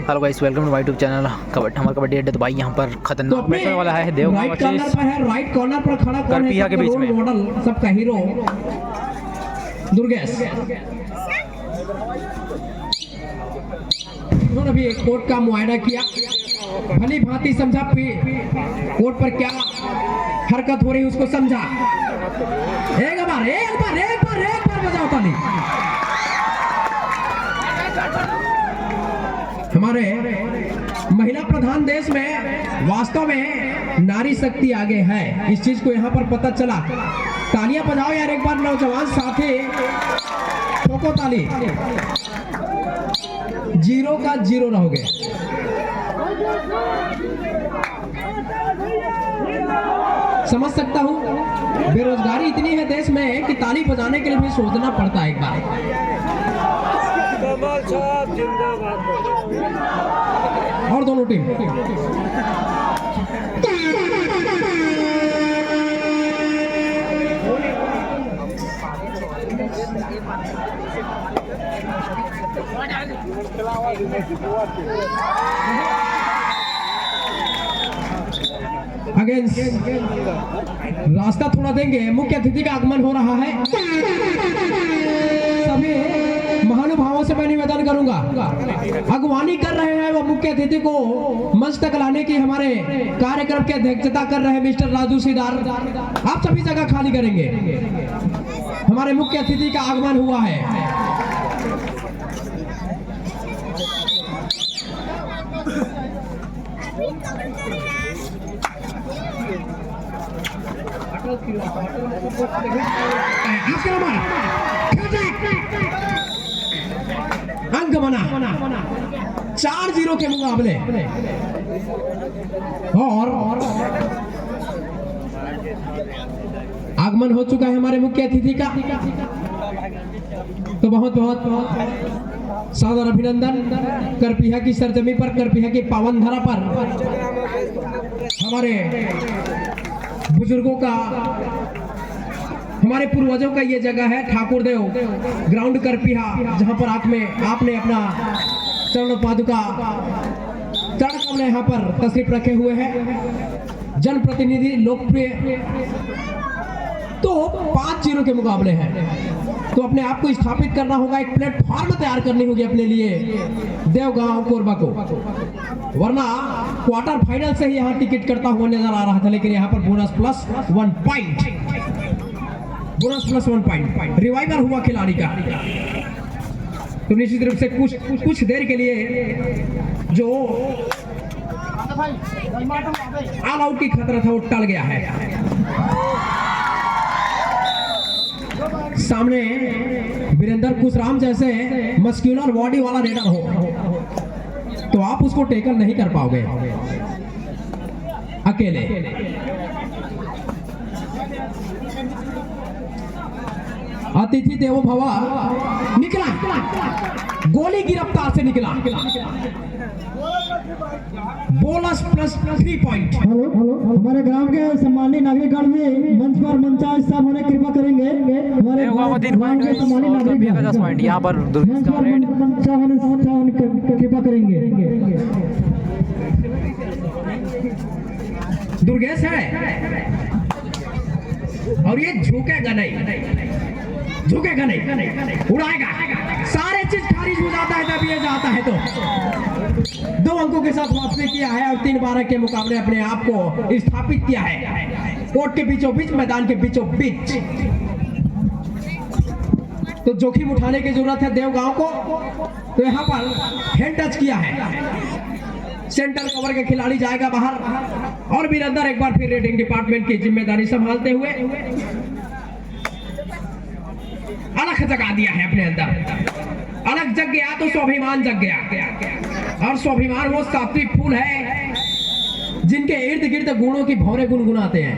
Hello guys, welcome to my YouTube channel हमारा कबड्डी अड्डा। तो भाई यहाँ पर खतरनाक मैच होने वाला है। देवगांव वर्सेस राइट कॉर्नर पर खड़ा कौन है? करपिया के बीच में मॉडल सबका हीरो दुर्गेश। उन्होंने भी एक कोर्ट का मुआयना किया, भली भांति समझा कोर्ट पर क्या हरकत हो रही उसको समझा। एक बार बजाओ ताली। हमारे महिला प्रधान देश में वास्तव में नारी शक्ति आगे है, इस चीज को यहाँ पर पता चला। तालियां बजाओ यार एक बार नौजवान साथी, ठोको ताली। 0 का 0 रहोगे। समझ सकता हूँ, बेरोजगारी इतनी है देश में कि ताली बजाने के लिए भी सोचना पड़ता है एक बार। और दोनों टीम अगेंस्ट रास्ता थोड़ा देंगे। मुख्य अतिथि का आगमन हो रहा है। सभी महानुभावों से मैं निवेदन करूंगा, अगवानी कर रहे हैं वो मुख्य अतिथि को मंच तक लाने की हमारे कार्यक्रम की अध्यक्षता कर रहे हैं मिस्टर राजू सीदार। आप सभी जगह खाली करेंगे। हमारे मुख्य अतिथि का आगमन हुआ है। अंक बना 4-0 के मुकाबले। और आगमन हो चुका है हमारे मुख्य अतिथि का, तो बहुत बहुत सादर अभिनंदन। करपिया की सरजमी पर, करपिया की पावन धरा पर हमारे बुजुर्गों का, हमारे पूर्वजों का ये जगह है ठाकुर देव ग्राउंड करपिया, जहां पर आपने अपना चरण पादुका चरण कमल यहाँ पर तशरीफ रखे हुए हैं। जनप्रतिनिधि लोकप्रिय। तो 5-0 के मुकाबले हैं, तो अपने आप को स्थापित करना होगा, एक प्लेटफॉर्म तैयार करनी होगी अपने लिए देवगांव कोरबा को, वरना क्वार्टर फाइनल से ही यहाँ टिकट करता हुआ नजर आ रहा था। लेकिन यहाँ पर बोनस प्लस 1 पॉइंट रिवाइवल हुआ खिलाड़ी का। तो निश्चित रूप से कुछ देर के लिए जो ऑल आउट की खतरा था वो टल गया है। सामने वीरेंद्र कुशराम जैसे मस्क्यूलर बॉडी वाला रेडर हो तो आप उसको टेकल नहीं कर पाओगे अकेले। अतिथि देवो भव निकला, गोली गिरफ्तार से निकला। Bonus plus 3 point. हेलो, हमारे ग्राम के सम्मानित नागरिकगण भी मंच पर मंचासीन साहब होने कृपा करेंगे। हमारे ग्राम के सम्मानित नागरिक यहाँ पर कृपा करेंगे। दुर्गेश है और ये झुकेगा नहीं, उड़ाएगा। सारे चीज खारिज हो जाता है जब ये जाता है। तो 2 अंकों के साथ वापसी किया है और 3-12 के मुकाबले अपने आप को स्थापित किया है कोर्ट के बीचों बीच, मैदान के बीचों बीच। तो जोखिम उठाने की जरूरत है देवगांव को। तो यहाँ पर हैंड टच किया है, सेंटर कवर के खिलाड़ी जाएगा बाहर और वीरेंद्र एक बार फिर रेडिंग डिपार्टमेंट की जिम्मेदारी संभालते हुए अलग जगा दिया है अपने अंदर। अलग जग गया तो स्वाभिमान जग गया, और स्वाभिमान वो सात्विक फूल है जिनके इर्द गिर्द गुणों की भौरे गुनगुनाते हैं,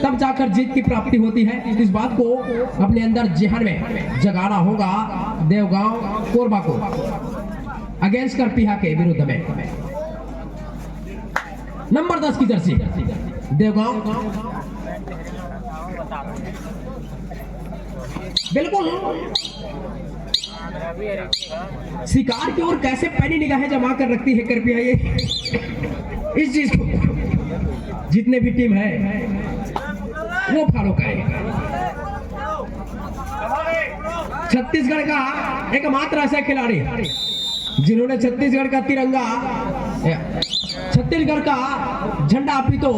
तब जाकर जीत की प्राप्ति होती है। इस बात को अपने अंदर जहन में जगाना होगा देवगांव कोरबा को अगेंस्ट करपिया के विरुद्ध में। नंबर 10 की जर्सी देवगांव। बिल्कुल शिकार की ओर कैसे पैनी निगाहें जमा कर रखती है कृपया ये इस चीज को जितने भी टीम है वो फॉलो करें। छत्तीसगढ़ का एकमात्र ऐसा खिलाड़ी जिन्होंने छत्तीसगढ़ का तिरंगा, छत्तीसगढ़ का झंडा अभी तो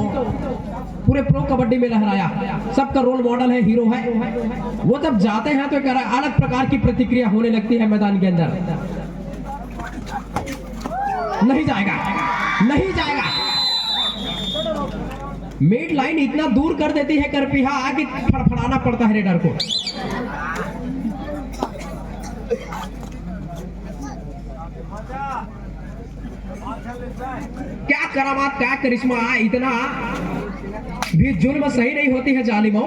पूरे प्रो कबड्डी में लहराया, सबका रोल मॉडल है, हीरो है। वो जब जाते हैं तो एक अलग प्रकार की प्रतिक्रिया होने लगती है मैदान के अंदर। नहीं जाएगा, नहीं जाएगा। मिड लाइन इतना दूर कर देती है करपिहा कि फड़फड़ाना पड़ता है रेडर को। क्या करामात, क्या करिश्मा, इतना भी जुल्म सही नहीं होती है जालिमों।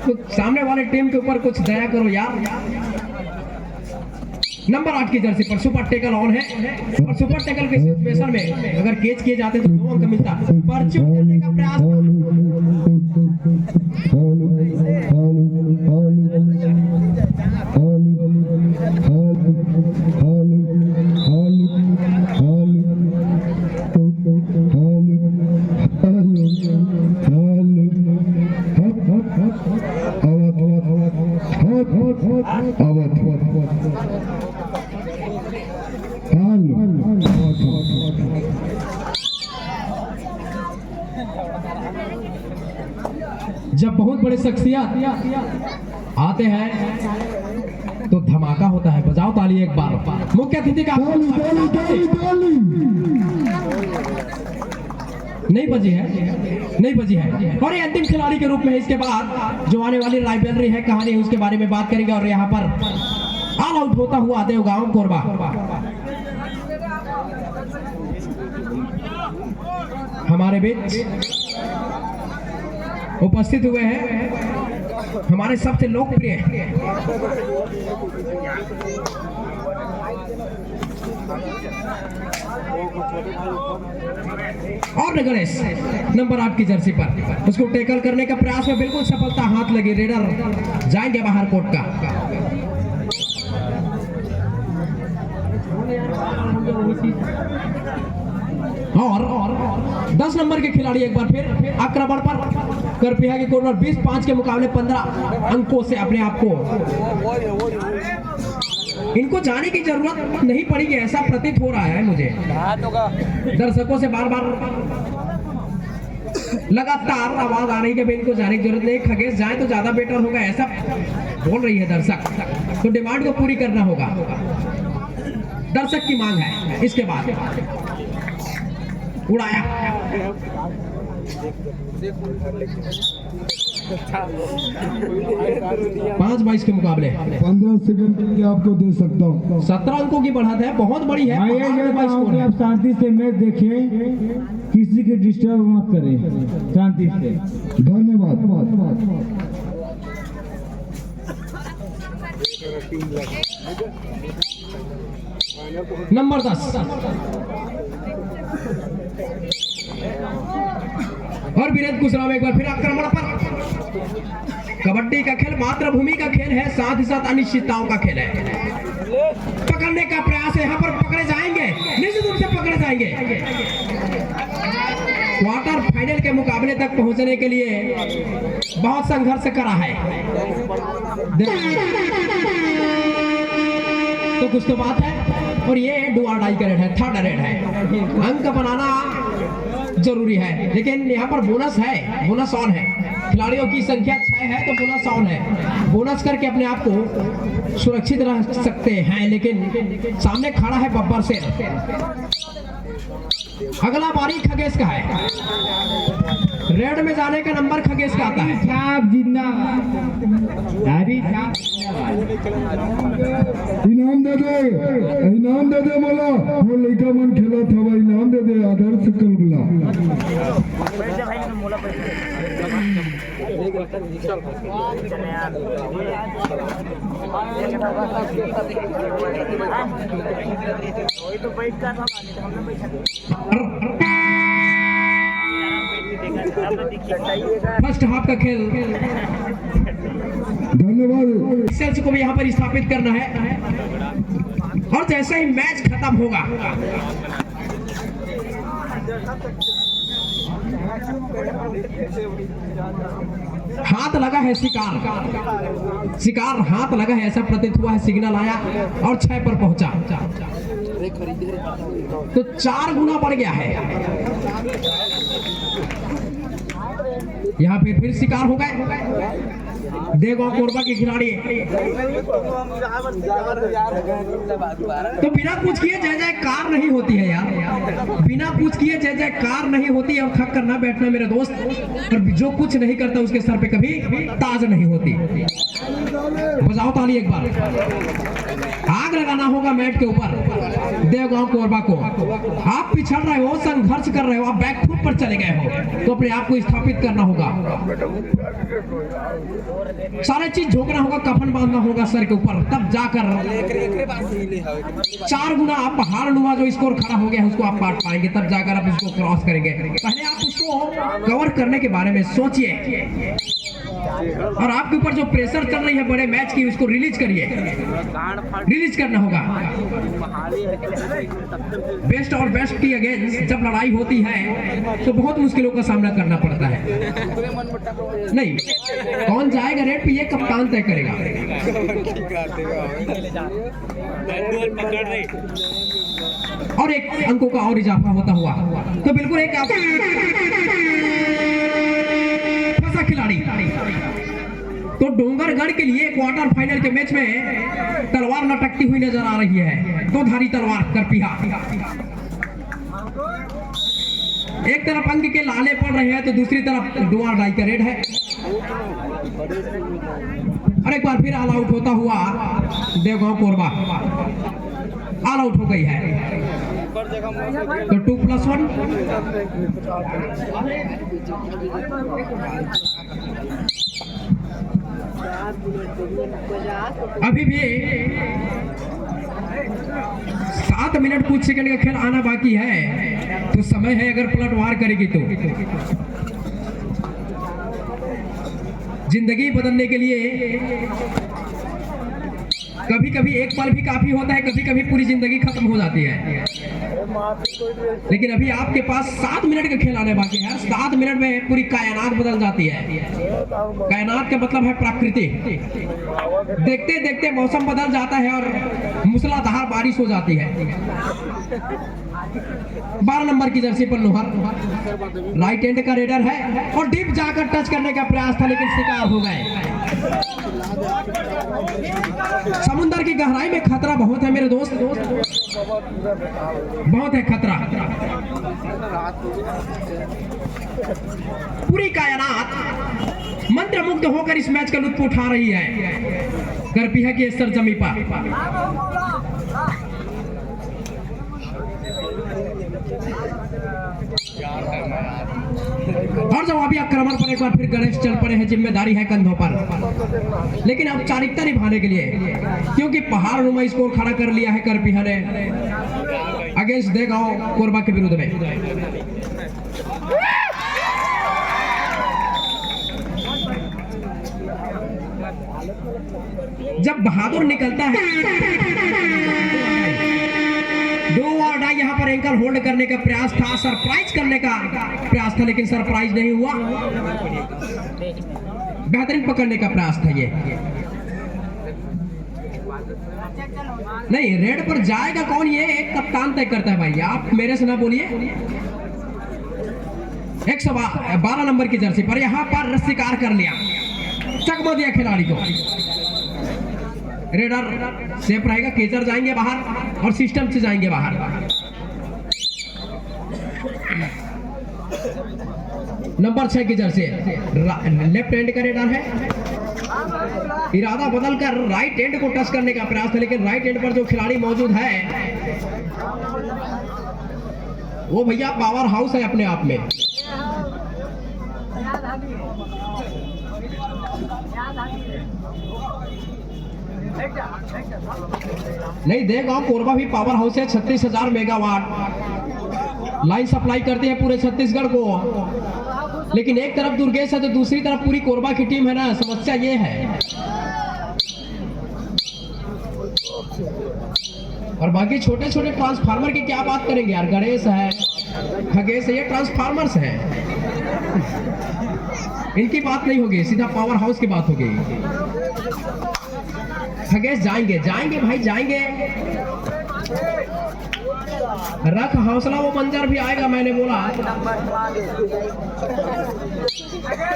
तो सामने वाले टीम के ऊपर कुछ दया करो यार। नंबर 8 की जर्सी पर सुपर टेकल ऑन है और सुपर टेकल के सिचुएशन में अगर कैच किए जाते तो 2 अंक मिलता। परचू करने का प्रयास, जब बहुत बड़े शख्सियत आते हैं तो धमाका होता है। बजाओ ताली एक बार। मुख्य अतिथि का नहीं बजी है, नहीं बजी है। और ये अंतिम खिलाड़ी के रूप में इसके बाद जो आने वाली राइवलरी है, कहानी है, उसके बारे में बात करेंगे। और यहाँ पर ऑल आउट होता हुआ देवगांव कोरबा हमारे बीच उपस्थित हुए हैं। हमारे सबसे लोकप्रिय और गणेश नंबर 8 की जर्सी पर उसको टैकल करने का प्रयास में बिल्कुल सफलता हाथ लगी। रेडर जाएंगे बाहर कोर्ट का। और 10 नंबर के खिलाड़ी एक बार फिर आक्रमण पर करपिहा के कॉर्नर 20-5 के मुकाबले 15 अंकों से अपने आप को, इनको जाने की जरूरत नहीं पड़ेगी ऐसा प्रतीत हो रहा है मुझे। दर्शकों से बार बार लगातार आवाज आ रही है कि इनको जाने की जरूरत नहीं, खगेश जाए तो ज्यादा बेटर होगा ऐसा बोल रही है दर्शक। तो डिमांड को पूरी करना होगा, दर्शक की मांग है। इसके बाद उड़ाया 5-22 के मुकाबले 15 सेकंड के लिए आपको दे सकता हूँ। 17 अंकों की बढ़त है, बहुत बड़ी है। आप शांति से मैच देखिए, किसी के डिस्टर्ब मत करें, शांति से। धन्यवाद। नंबर 10 और वीरेंद्र कुशराम एक बार फिर आक्रमण पर। कबड्डी का खेल मातृभूमि का खेल है, साथ ही साथ अनिश्चितताओं का खेल है। पकड़ने का प्रयास है, यहाँ पर पकड़े जाएंगे, निश्चित रूप से पकड़े जाएंगे। क्वार्टर फाइनल के मुकाबले तक पहुंचने के लिए बहुत संघर्ष करा है। तो कुछ तो बात है। और ये डू और डाई का रेड है, थर्ड रेड है। अंक बनाना जरूरी है, लेकिन यहाँ पर बोनस है, बोनस ऑन है। खिलाड़ियों की संख्या 6 है तो बोनस ऑन है। बोनस करके अपने आप को सुरक्षित रह सकते हैं, लेकिन सामने खड़ा है बब्बर से। अगला बारी खगेश का है। रेड में जाने का नंबर खगेश का आता है। इनाम दे दे बोला, वो लड़का मन खेला था भाई, इनाम दे दे, आदर्श कल बोला। फर्स्ट हाफ का खेल धन्यवाद। सेल्स को भी यहाँ पर स्थापित करना है और जैसे ही मैच खत्म होगा हाथ लगा है शिकार हाथ लगा है ऐसा प्रतीत हुआ है, सिग्नल आया और 6 पर पहुंचा तो 4 गुना बढ़ गया है। यहाँ पे फिर शिकार हो गए देवगांव कोरबा के खिलाड़ी। तो बिना पूछ किए जय जयकार नहीं होती है यार, बिना पूछ किए जय जयकार नहीं होती और थक कर ना बैठना मेरे दोस्त। और जो कुछ नहीं करता उसके सर पे कभी ताज नहीं होती। बजाओ ताली एक बार। आग लगाना होगा मैट के ऊपर देवगांव कोरबा को। आप पिछड़ रहे हो, संघर्ष कर रहे हो, आप बैकफुट पर चले गए हो तो अपने आप को स्थापित करना होगा। सारे चीज झोंकना होगा, कफन बांधना होगा सर के ऊपर, तब जाकर 4 गुना आप पहाड़ नुमा जो स्कोर खड़ा हो गया है उसको आप पाट पाएंगे, तब जाकर आप उसको क्रॉस करेंगे। पहले आप उसको कवर करने के बारे में सोचिए और आपके ऊपर जो प्रेशर चल रही है बड़े मैच की उसको रिलीज करिए, रिलीज करना होगा। बेस्ट और बेस्ट की अगेंस्ट जब लड़ाई होती है तो बहुत मुश्किलों का सामना करना पड़ता है। नहीं, कौन जाएगा रेड पे ये कप्तान तय करेगा। और एक अंकों का और इजाफा होता हुआ तो बिल्कुल एक फंसा खिलाड़ी। तो डोंगरगढ़ के लिए क्वार्टर फाइनल के मैच में तलवार लटकती हुई नजर आ रही है। 2 धारी तलवार करपिहा, एक तरफ अंक के लाले पड़ रहे हैं तो दूसरी तरफ डुआर डाई का रेड है। और एक बार फिर ऑल आउट होता हुआ देवगांव कोरबा ऑल आउट हो गई है। तो 2+1 अभी भी 7 मिनट कुछ सेकंड का खेल आना बाकी है तो समय है अगर पलटवार करेगी तो जिंदगी बदलने के लिए कभी कभी एक पल भी काफी होता है, कभी कभी पूरी जिंदगी खत्म हो जाती है। लेकिन अभी आपके पास 7 मिनट का खेल आने बाकी है। 7 मिनट में पूरी कायनात बदल जाती है। कायनात का मतलब है प्रकृति। देखते देखते मौसम बदल जाता है और मूसलाधार बारिश हो जाती है। 12 नंबर की जर्सी पर लोहर राइट एंड का रेडर है और डीप जाकर टच करने का प्रयास था लेकिन शिकार हो गए। समुद्र की गहराई में खतरा बहुत है मेरे दोस्त, बहुत है खतरा। पूरी कायनात मंत्रमुग्ध होकर इस मैच का लुत्फ उठा रही है करपिहा की सरजमी पर। और जवाबी आक्रमण पर एक बार फिर गणेश चल पड़े हैं। जिम्मेदारी है कंधों पर, लेकिन औपचारिकता निभाने के लिए, क्योंकि पहाड़ नुमा स्कोर खड़ा कर लिया है करपिहा ने अगेंस्ट देवगांव कोरबा के विरुद्ध में। जब बहादुर निकलता है 2 और डाई यहाँ पर एंकर होल्ड करने का प्रयास था, सरप्राइज करने का प्रयास था लेकिन सरप्राइज नहीं हुआ। बेहतरीन पकड़ने का प्रयास था ये। नहीं, रेड पर जाएगा कौन ये एक कप्तान तय करता है भाई, आप मेरे से ना बोलिए। 112 नंबर की जर्सी पर यहाँ पर शिकार कर लिया, चकमा दिया खिलाड़ी को। रेडर सेफ रहेगा, केचर जाएंगे बाहर और सिस्टम से जाएंगे बाहर। नंबर 6 की जर्सी लेफ्ट हैंड का रेडर है। इरादा बदलकर राइट हैंड को टच करने का प्रयास था लेकिन राइट हैंड पर जो खिलाड़ी मौजूद है वो भैया पावर हाउस है अपने आप में। नहीं, देवगांव कोरबा भी पावर हाउस है। 36,000 मेगावाट लाइन सप्लाई करते हैं पूरे छत्तीसगढ़ को। लेकिन एक तरफ दुर्गेश है तो दूसरी तरफ पूरी कोरबा की टीम है ना। समस्या ये है और बाकी छोटे छोटे ट्रांसफार्मर की क्या बात करेंगे यार, गणेश है, खगेश है, ये ट्रांसफार्मर्स है, इनकी बात नहीं होगी, सीधा पावर हाउस की बात होगी। खगेश जाएंगे जाएंगे भाई जाएंगे, रख हौसला, वो बंजर भी आएगा मैंने बोला,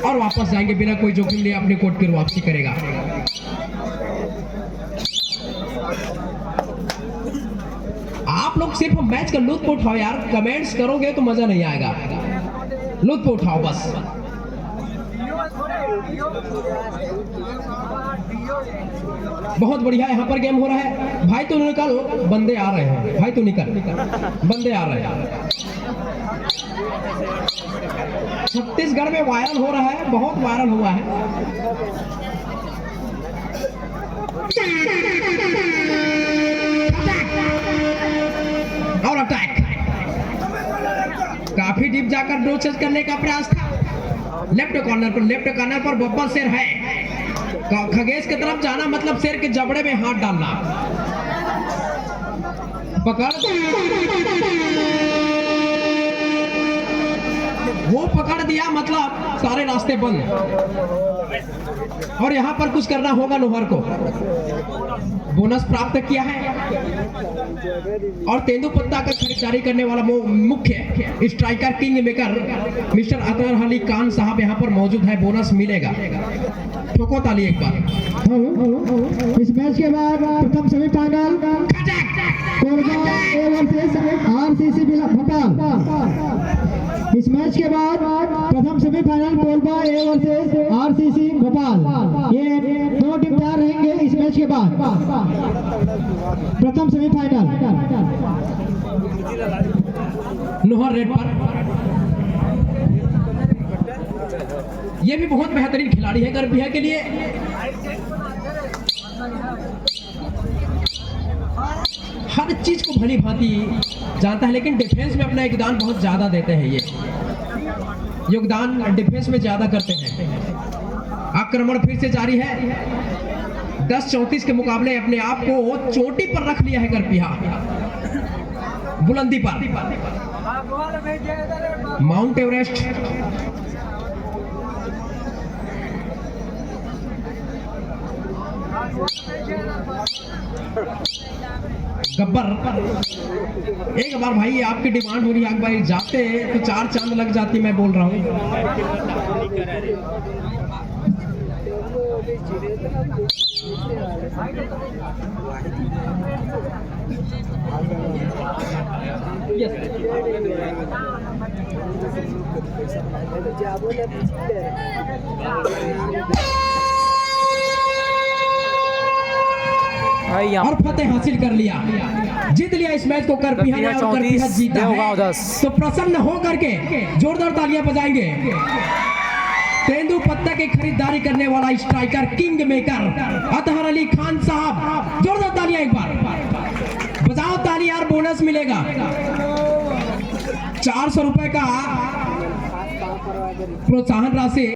और वापस जाएंगे बिना कोई जोखिम लिए, अपने कोर्ट की वापसी करेगा। आप लोग सिर्फ मैच का लुत्फ उठाओ यार, कमेंट्स करोगे तो मजा नहीं आएगा, लुत्फ उठाओ बस। बहुत बढ़िया यहाँ पर गेम हो रहा है। भाई तू निकल, बंदे आ रहे हैं, भाई तू निकल, बंदे आ रहे हैं। छत्तीसगढ़ में वायरल हो रहा है, बहुत वायरल हुआ है। और अटैक, काफी डीप जाकर ड्रो चेज करने का प्रयास था। लेफ्ट कॉर्नर पर बब्बर शेर है, खगेश की तरफ जाना मतलब शेर के जबड़े में हाथ डालना। पकड़, वो पकड़ दिया मतलब सारे रास्ते बंद, और यहाँ पर कुछ करना होगा नोहर को। बोनस प्राप्त किया है, और तेंदुपत्ता का खरीदारी करने वाला मुख्य striker king maker mister Athar Ali Khan साहब यहाँ पर मौजूद है, बोनस मिलेगा। ठोको ताली एक बार। इस मैच के बाद प्रथम semifinal Korba A versus RCC Bhopal. इस मैच के बाद प्रथम semifinal Korba A versus RCC Bhopal, ये दोनों टीम तैयार रहेंगे। इस मैच के बाद प्रथम सेमीफाइनल नोहर रेड पर, ये भी बहुत बेहतरीन खिलाड़ी है गर्भिया के लिए। हर चीज को भली भांति जानता है, लेकिन डिफेंस में अपना योगदान बहुत ज्यादा देते हैं, ये योगदान डिफेंस में ज्यादा करते हैं। आक्रमण फिर से जारी है, 10-34 के मुकाबले अपने आप को चोटी पर रख लिया है गर्पिया, बुलंदी पर, माउंट एवरेस्ट। गब्बर, एक बार भाई आपकी डिमांड हो रही है, एक बार जाते तो 4 चांद लग जाती, मैं बोल रहा हूँ। और फतेह हासिल कर लिया, जीत लिया इस मैच को करपिया ने, और करपिया जीता है। तो प्रसन्न हो करके जोरदार तालियां बजाएंगे। तेंदुपत्ता की खरीदारी करने वाला striker king maker Athar Ali Khan साहब, जोरदार तालियां एक बार बजाओ, ताली यार, बोनस मिलेगा 400 रुपए का प्रोत्साहन राशि।